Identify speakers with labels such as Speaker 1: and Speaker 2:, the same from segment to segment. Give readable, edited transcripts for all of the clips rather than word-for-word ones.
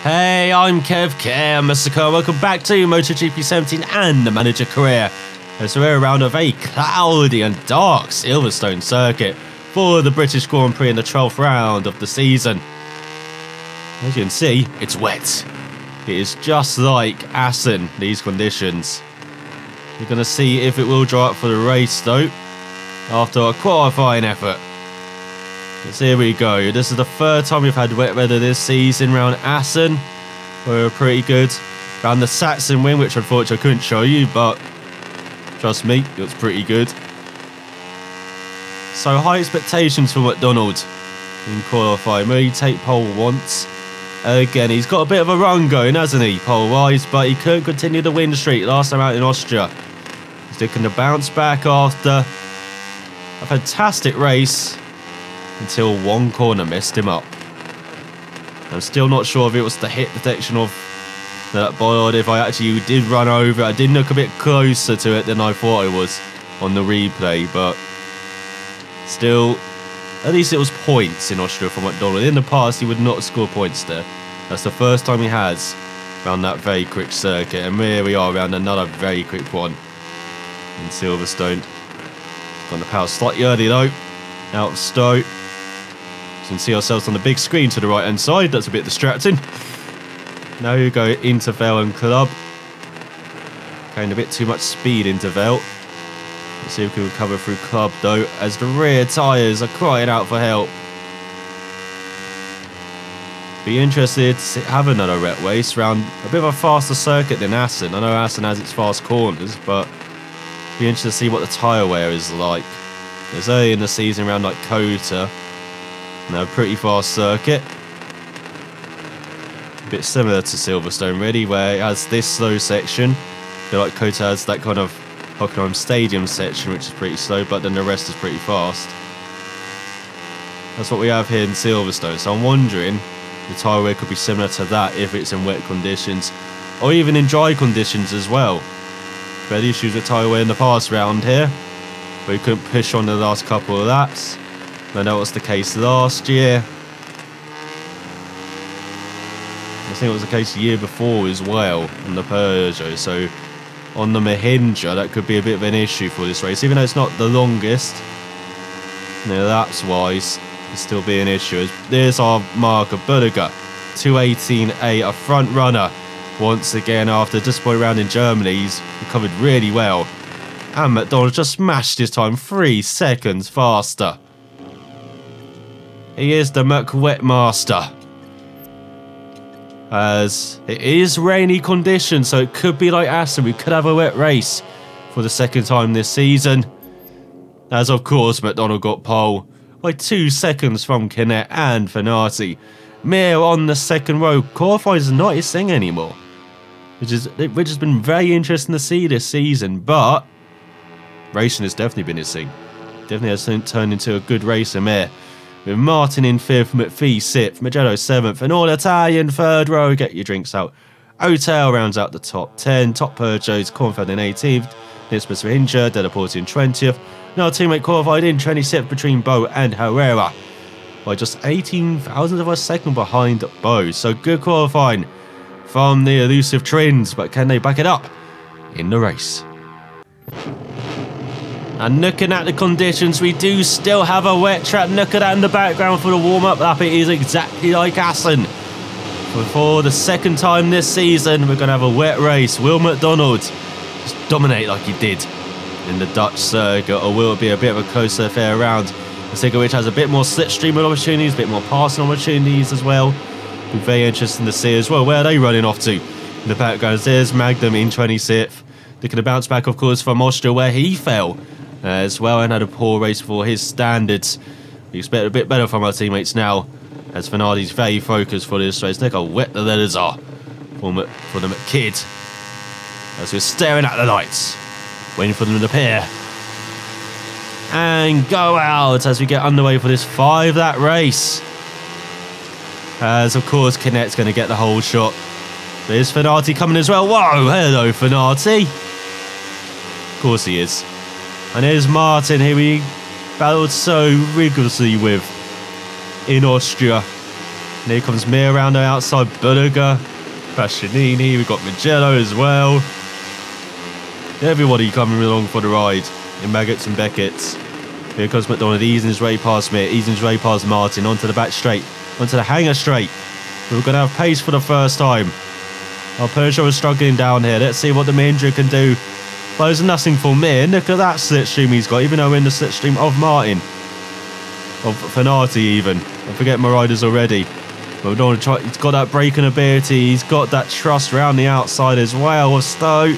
Speaker 1: Hey, I'm Kev, Mr. Welcome back to MotoGP 17 and the Manager Career. As we're around a very cloudy and dark Silverstone circuit for the British Grand Prix in the 12th round of the season. As you can see, it's wet. It is just like Assen, these conditions. We're going to see if it will dry up for the race though, after a qualifying effort. So here we go. This is the third time we've had wet weather this season around Assen. We were pretty good. Around the Saxon win, which unfortunately I couldn't show you, but trust me, it was pretty good. So high expectations for MacDonald in qualifying. Will he take pole once? Again, he's got a bit of a run going, hasn't he, pole-wise, but he couldn't continue the win streak last time out in Austria. He's looking to bounce back after a fantastic race, until one corner messed him up. I'm still not sure if it was the hit detection of that board, if I actually did run over it. I did look a bit closer to it than I thought I was on the replay, but still, at least it was points in Austria for MacDonald. In the past, he would not score points there. That's the first time he has around that very quick circuit, and here we are around another very quick one in Silverstone. Got the power slightly early though, out of Stowe. We can see ourselves on the big screen to the right hand side. That's a bit distracting. Now we go into Vale and Club. Gained a bit too much speed into Vale. Let's see if we can recover through Club though, as the rear tyres are crying out for help. Be interested to have another wet race around a bit of a faster circuit than Assen. I know Assen has its fast corners, but be interested to see what the tyre wear is like. It's early in the season around like Kota. Now, pretty fast circuit. A bit similar to Silverstone, really, where it has this slow section. I feel like Kota has that kind of Hockenheim Stadium section, which is pretty slow, but then the rest is pretty fast. That's what we have here in Silverstone. So I'm wondering, the tyre wear could be similar to that if it's in wet conditions, or even in dry conditions as well. We had issues with tyre wear in the past round here, but we couldn't push on the last couple of laps. I know was the case last year. I think it was the case the year before as well on the Peugeot. So on the Mahindra, that could be a bit of an issue for this race, even though it's not the longest. Laps wise, it'll still be an issue. There's our marker, Budega, 2:18.8, a front runner. Once again, after a disappointing round in Germany, he's recovered really well. And MacDonald just smashed his time 3 seconds faster. He is the Wet Master. As it is rainy conditions, so it could be like Assen. We could have a wet race for the second time this season. As of course, MacDonald got pole by 2 seconds from Canet and Fanati. Mir on the second row. Qualifying is not his thing anymore, which has been very interesting to see this season. But racing has definitely been his thing. Definitely has turned into a good racer, Mir. With Martin in 5th, McPhee 6th, Magello 7th, and all Italian 3rd row. Get your drinks out. Hotel rounds out the top 10. Top Peugeots, Kornfeld in 18th. Nisbus Mahindra, Delaporte in 20th. And our teammate qualified in 26th between Bo and Herrera, by just 18 thousandths of a second behind Bo. So good qualifying from the elusive Trins, but can they back it up in the race? And looking at the conditions, we do still have a wet track. Look at that in the background for the warm-up lap. It is exactly like Assen. For the second time this season, we're going to have a wet race. Will MacDonald just dominate like he did in the Dutch circuit, or will it be a bit of a closer affair around the circuit, which has a bit more slipstream opportunities, a bit more passing opportunities as well? Be very interesting to see as well. Where are they running off to? In the background, there's Magnum in 26th. Looking to bounce back, of course, from Austria, where he fell as well and had a poor race for his standards. We expect a bit better from our teammates now, as Fanardi's very focused for this race. Look how wet the leathers are for the McKid, as we're staring at the lights, waiting for them to appear and go out as we get underway for this 5-lap race. As of course Canet's going to get the whole shot. There's Fanati coming as well. Whoa, hello Fanati. Of course he is. And there's Martin, who we battled so rigorously with in Austria. And here comes Mir around the outside. Bulliger, Pascinini. We've got Mugello as well. Everybody coming along for the ride in Maggots and Beckett's. Here comes MacDonald, easing his way past Mir, easing his way past Martin, onto the back straight, onto the hanger straight. We're going to have pace for the first time. Our Peugeot is struggling down here. Let's see what the Mahindra can do. But there's nothing for Mir. Look at that slipstream he's got, even though we're in the slipstream of Martin. Of Fanati even. I forget my riders already. But we don't want to try. He's got that braking ability. He's got that trust around the outside as well of Stowe.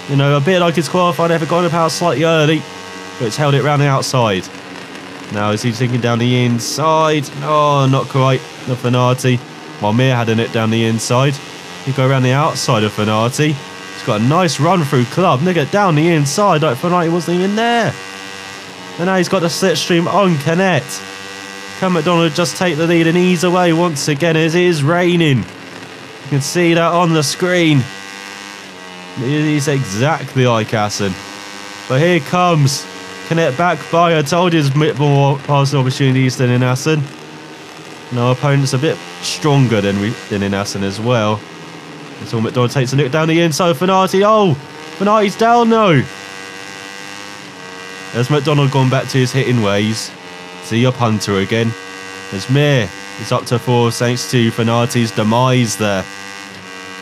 Speaker 1: You know, a bit like his qualified effort, got in the power slightly early, but it's held it around the outside. Now is he thinking down the inside? Oh, not quite. The Fanati. While Mir had a nip down the inside. He go around the outside of Fanati. He's got a nice run through club. Look at down the inside like Fanati wasn't even there. And now he's got the slipstream on Canet. Can MacDonald just take the lead and ease away once again as it is raining? You can see that on the screen. It is exactly like Assen. But here comes Canet back by. I told you there's a bit more passing opportunities than in Assen. And our opponent's a bit stronger than in Assen as well. Until MacDonald takes a look down the inside of Fanati. Oh, Fanati's down though. There's MacDonald gone back to his hitting ways. See your Punter again. There's Mir. He's up to 4 thanks to Fanati's demise there.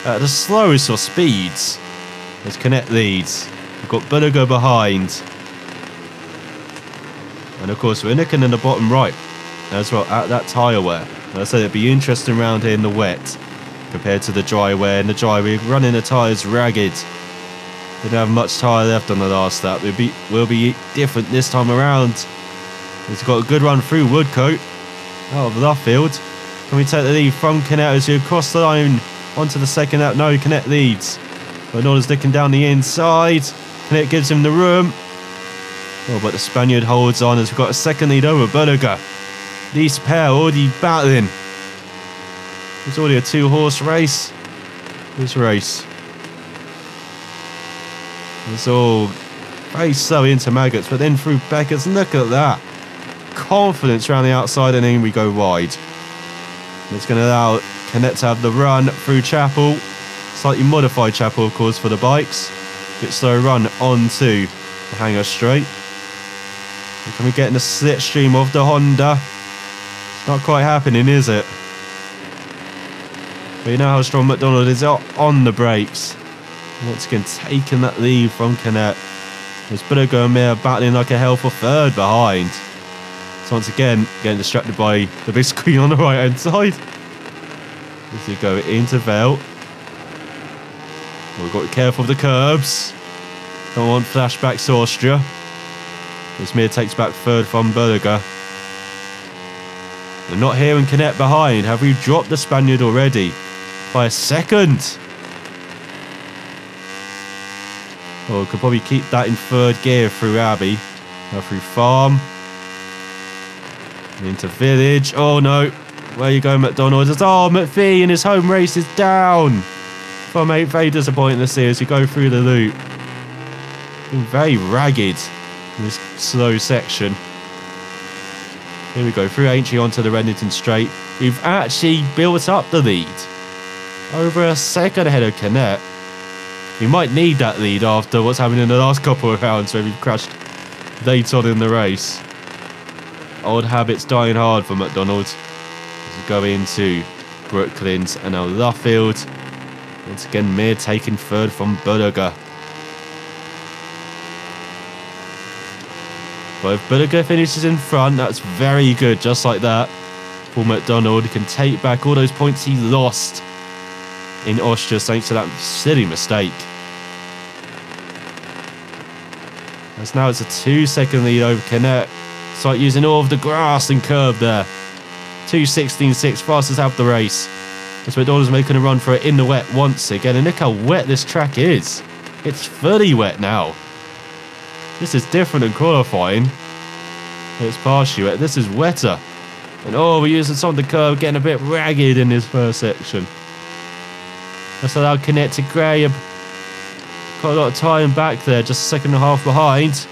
Speaker 1: At the slowest of speeds. There's Canet leads. We've got Bulliger behind. And of course we're nicking in the bottom right as well at that tyre wear. And I said it'd be interesting round here in the wet compared to the dry wear. In the dry we're running the tyres ragged. Didn't have much tyre left on the last lap. Will be different this time around. He's got a good run through Woodcote out of Luffield. Can we take the lead from Canet as we across the line onto the second lap? No, Canet leads. MacDonald's looking down the inside. Canet gives him the room. Oh, but the Spaniard holds on as we've got a second lead over Bulliger. These pair already battling. It's already a 2-horse race. This race. It's all very slow into Maggots, but then through Beckett's. Look at that. Confidence around the outside, and then we go wide. It's going to allow Canet to have the run through Chapel. Slightly modified Chapel, of course, for the bikes. Bit slow run onto the hanger straight. And can we get in the slipstream of the Honda? It's not quite happening, is it? But you know how strong MacDonald is on the brakes. Once again, taking that lead from Canet. There's Bulliger and Mir battling like a hell for third behind. So once again, getting distracted by the big screen on the right hand side. As we go into Vale. We've got to be careful of the curbs. Don't want flashbacks to Austria. As Mir takes back third from Bulliger. We're not hearing Canet behind. Have we dropped the Spaniard already? By a second. Oh, we could probably keep that in third gear through Abbey. Now through Farm. Into Village. Oh no. Where you going, MacDonald? Oh, McPhee in his home race is down. I'm very disappointed to see as we go through the loop. Been very ragged in this slow section. Here we go, through Aintree onto the Reddington Straight. We've actually built up the lead. Over a second ahead of Canet. We might need that lead after what's happened in the last couple of rounds where we've crashed late on in the race. Old habits dying hard for MacDonald. As we go into Brooklands and now Luffield. Once again, Mir taking third from Bulliger. But if Bulliger finishes in front, that's very good, just like that. For MacDonald, he can take back all those points he lost in Austria thanks to that silly mistake. As now it's a 2-second lead over Canet. It's like using all of the grass and curb there. 2:16.6, fastest out of the race. As MacDonald's making a run for it in the wet once again. And look how wet this track is. It's fully wet now. This is different than qualifying. It's partially wet. This is wetter. And oh, we're using some of the curb, getting a bit ragged in this first section. That's allowed Canet to grab quite a lot of time back there, just a second and a half behind.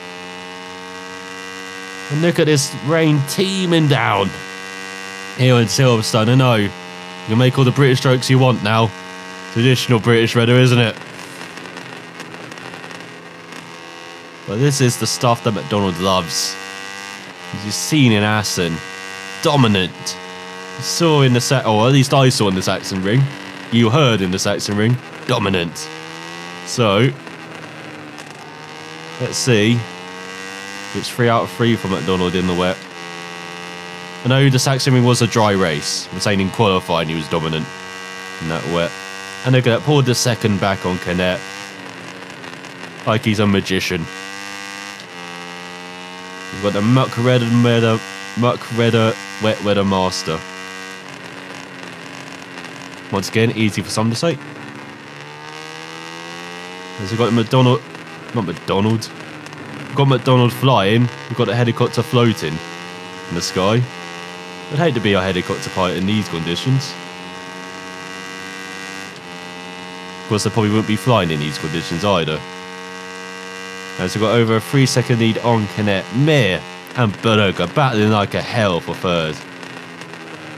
Speaker 1: And look at this rain teeming down. here in Silverstone. I know. You can make all the British jokes you want now. Traditional British weather, isn't it? But this is the stuff that MacDonald loves. As you've seen in Assen. Dominant. You saw in the or at least I saw in the Saxon ring. You heard in the Saxon ring. Dominant. So, let's see. It's 3 out of 3 for MacDonald in the wet. I know the Saxon ring was a dry race. I'm saying in qualifying he was dominant in that wet. And look at that, pulled the second back on Canet. Like he's a magician. We've got the muck redder wet weather master. Once again, easy for some to say. As we've got MacDonald, not MacDonald. We've got MacDonald flying. We've got the helicopter floating in the sky. I'd hate to be a helicopter pilot in these conditions. Of course, they probably wouldn't be flying in these conditions either. As we've got over a 3-second lead on Canet, Mir and Berger battling like a hell for third.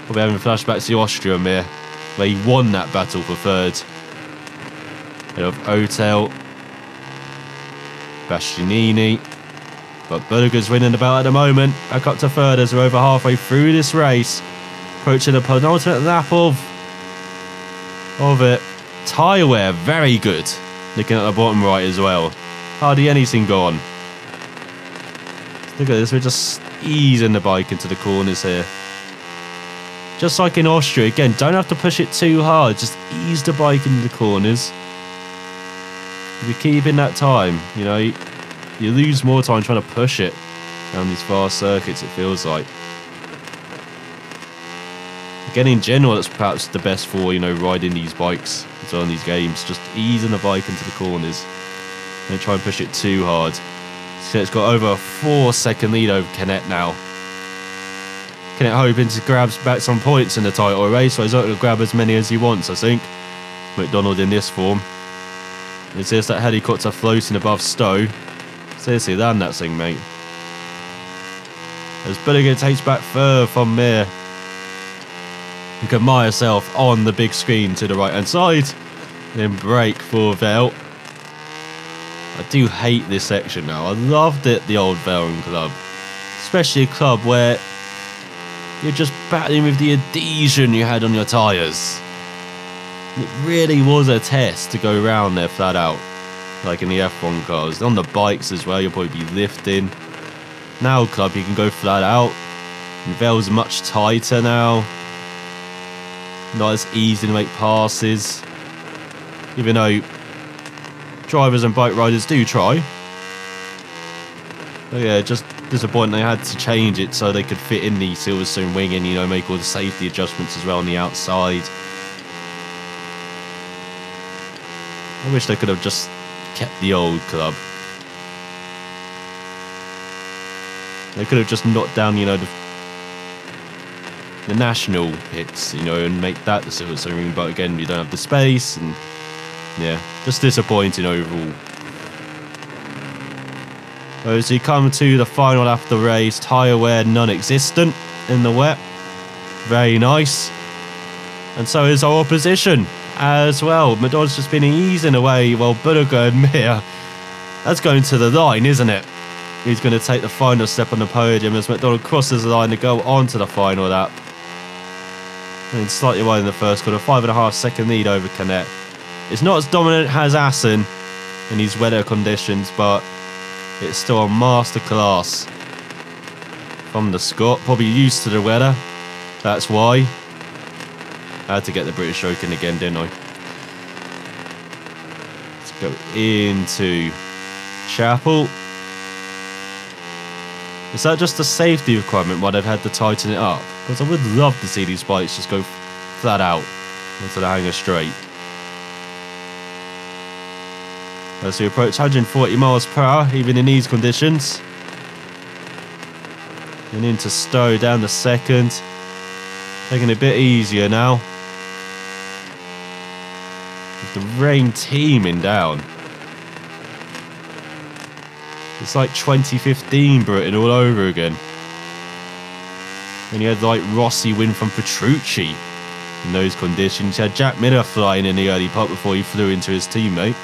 Speaker 1: Probably having flashbacks to Austria, Mir, where he won that battle for third. Ahead of Otel, Bastianini, but Berger's winning the belt at the moment. Back up to third as we're over halfway through this race. Approaching the penultimate lap of it. Tyre wear, very good. Looking at the bottom right as well. Hardly anything gone. Look at this, we're just easing the bike into the corners here. Just like in Austria, again, don't have to push it too hard. Just ease the bike into the corners. If you're keeping that time, you know, you lose more time trying to push it around these fast circuits, it feels like. Again, in general, that's perhaps the best for, you know, riding these bikes as well in these games. Just easing the bike into the corners. Don't try and push it too hard. So it's got over a 4-second lead over Canet now. Canet hoping to grab back some points in the title race, so he's not going to grab as many as he wants, I think. MacDonald in this form. It's just that helicopter floating above Stowe. Seriously, land that thing, mate. As Berger takes back third from Mir. You can admire yourself on the big screen to the right hand side. Then brake for Vel. I do hate this section now. I loved it, the old Velron club. Especially a club where you're just battling with the adhesion you had on your tyres. It really was a test to go around there flat out. Like in the F1 cars. On the bikes as well, you'll probably be lifting. Now club, you can go flat out. And Vel's much tighter now. Not as easy to make passes. Even though drivers and bike riders do try. But yeah, just disappointing they had to change it so they could fit in the Silverstone wing and, you know, make all the safety adjustments as well on the outside. I wish they could have just kept the old club. They could have just knocked down, you know, the national hits, you know, and make that the Silverstone ring. But again, you don't have the space, and yeah, just disappointing overall. So you come to the final lap of the race. Tyre wear non-existent in the wet. Very nice. And so is our opposition as well. MacDonald's just been easing away. Well, Berger and Mir, that's going to the line, isn't it? He's going to take the final step on the podium as MacDonald crosses the line to go on to the final lap. And slightly wide in the first quarter, 5.5 second lead over Canet. It's not as dominant as Assen in these weather conditions, but it's still a masterclass from the Scot. Probably used to the weather, that's why. I had to get the British stroke in again, didn't I? Let's go into Chapel. Is that just a safety requirement why they've had to tighten it up? Because I would love to see these bikes just go flat out onto the hanger straight. As we approach 140 miles per hour, even in these conditions. And into Stowe down the second. Taking it a bit easier now. With the rain teeming down. It's like 2015 Britain all over again. Then you had like Rossi win from Petrucci in those conditions. You had Jack Miller flying in the early part before he flew into his teammate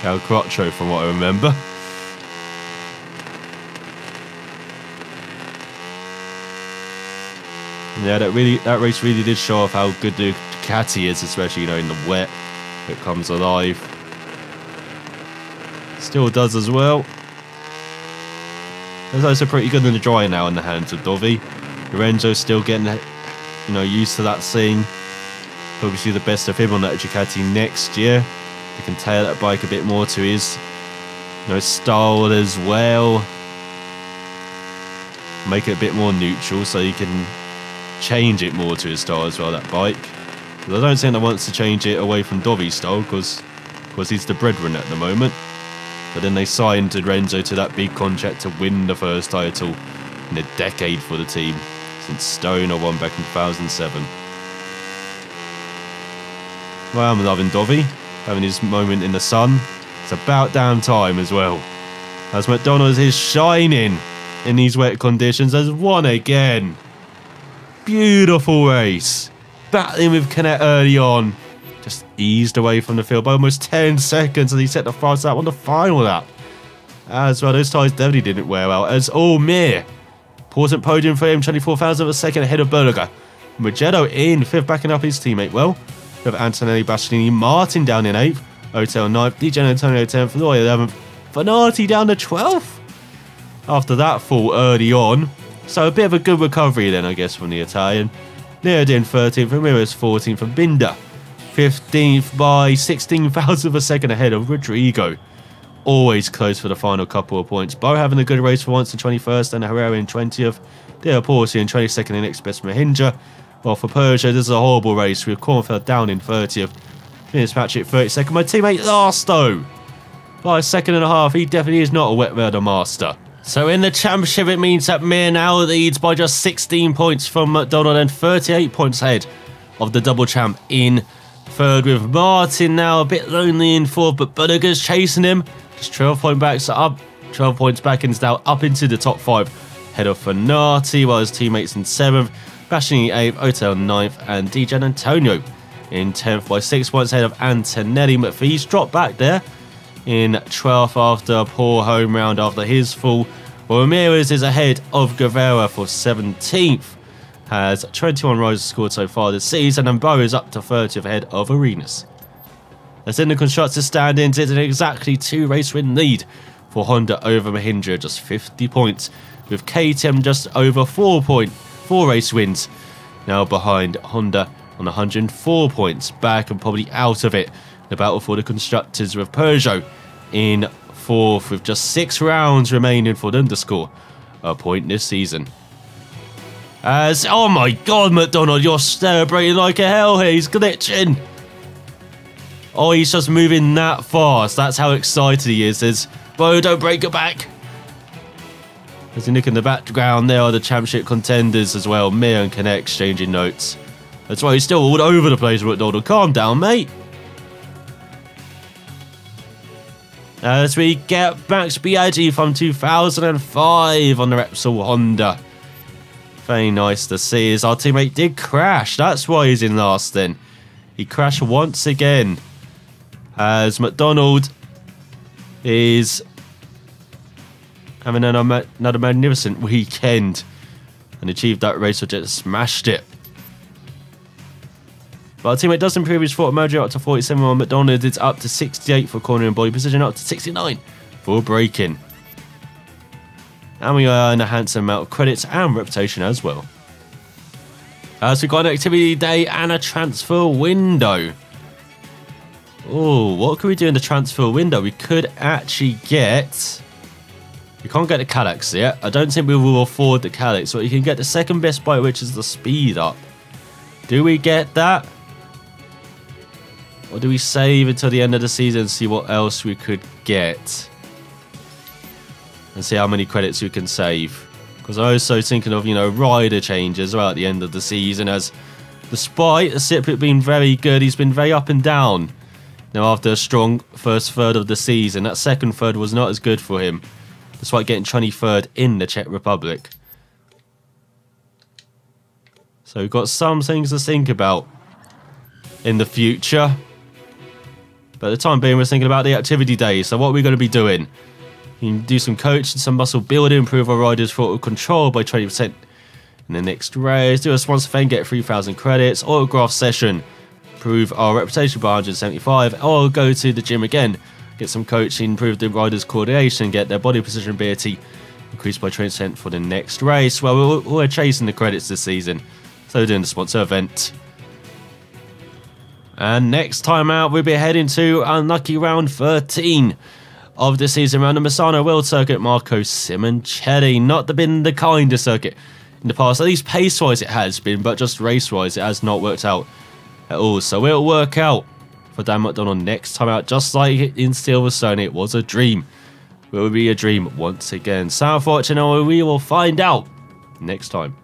Speaker 1: Cal Crutchlow, from what I remember. Yeah, that race really did show off how good the Ducati is, especially, you know, in the wet. It comes alive. Still does as well. It's also pretty good in the dry now in the hands of Dovi. Lorenzo's still getting, you know, used to that scene. Probably see the best of him on that Ducati next year. He can tailor that bike a bit more to his, you know, style as well. Make it a bit more neutral so he can change it more to his style as well, that bike. But I don't think I wants to change it away from Dovi's style because he's the breadwinner at the moment. But then they signed Lorenzo to that big contract to win the first title in a decade for the team, since Stoner won back in 2007. Well, I'm loving Dovi, having his moment in the sun. It's about damn time as well, as MacDonald is shining in these wet conditions, has won again. Beautiful race. Battling with Canet early on. Just eased away from the field by almost 10 seconds as he set the fast lap on the final lap. As well, those tyres definitely didn't wear out. As Mir, important podium for him, 24,000 of a second ahead of Berger. Mugello in 5th, backing up his teammate well. With Antonelli, Bastianini, Martin down in 8th. Otel 9th, Di Gianantonio 10th, Loy 11th. Fanati down to 12th. After that fall early on. So a bit of a good recovery then, I guess, from the Italian. Neodin 13th, Ramirez 14th, and Binder 15th by 16,000 of a second ahead of Rodrigo. Always close for the final couple of points. Bo having a good race for once in 21st, and Herrera in 20th. Dea Porti in 22nd in next best Mahindra. Well, for Peugeot, this is a horrible race with Kornfeld down in 30th. Fitzpatrick 32nd. My teammate last though, by a second and a half. He definitely is not a wet weather master. So in the championship, it means that Mir now leads by just 16 points from MacDonald and 38 points ahead of the double champ in 3rd, with Martin now a bit lonely in 4th, but Berger's chasing him. Just 12 points back, so up 12 points back, and is now up into the top 5 ahead of Fanati, while his teammates in 7th, Bastianini 8th, Otel 9th, and Di Gianantonio in 10th by 6 points ahead of Antonelli. McPhee's dropped back there in 12th after a poor home round after his fall. Well, Ramirez is ahead of Guevara for 17th, has 21 rides scored so far this season, and Bo is up to 30th ahead of Arenas. As in the constructors standings, it's an exactly 2 race win lead for Honda over Mahindra, just 50 points, with KTM just over 4 race wins, now behind Honda on 104 points, back and probably out of it. The battle for the constructors with Peugeot in 4th with just 6 rounds remaining for them to score a point this season. As, oh my god, MacDonald, you're celebrating like a hell here. He's glitching. Oh, he's just moving that fast. That's how excited he is. There's, Bo, don't break your back. As you look in the background, there are the championship contenders as well. Mir and Canet exchanging notes. That's why he's still all over the place, MacDonald. Calm down, mate. As we get Max Biaggi from 2005 on the Repsol Honda. Very nice to see, as our teammate did crash. That's why he's in last then. He crashed once again. As MacDonald is having another magnificent weekend and achieved that race, or just smashed it. But our teammate does improve his Ford Mojo up to 47, while MacDonald is up to 68 for corner and body position, up to 69 for braking. And we earn a handsome amount of credits and reputation as well. So we've got an activity day and a transfer window. Oh, what can we do in the transfer window? We could actually get... We can't get the Cadillacs yet. I don't think we will afford the Cadillacs, but you can get the second best bike, which is the speed up. Do we get that? Or do we save until the end of the season and see what else we could get? And see how many credits we can save. Because I'm also thinking of, you know, rider changes as well at the end of the season, as despite the Siprit being very good, he's been very up and down. Now, after a strong first third of the season, that second third was not as good for him, despite getting 23rd in the Czech Republic. So we've got some things to think about in the future. But at the time being, we're thinking about the activity days. So what are we going to be doing? You can do some coaching, some muscle building, improve our riders' throttle control by 20% in the next race. Do a sponsor thing, get 3,000 credits. Autograph session, improve our reputation by 175. Or go to the gym again, get some coaching, improve the riders' coordination, get their body position ability increased by 20% for the next race. Well, we're chasing the credits this season, so we're doing the sponsor event. And next time out, we'll be heading to unlucky round 13 of the season around the Misano World Circuit. Marco Simoncelli. Not been the kindest circuit in the past. At least pace-wise it has been, but just race-wise it has not worked out at all. So it'll work out for Dan MacDonald next time out. Just like in Silverstone, it was a dream. It will be a dream once again. So for watching, we will find out next time.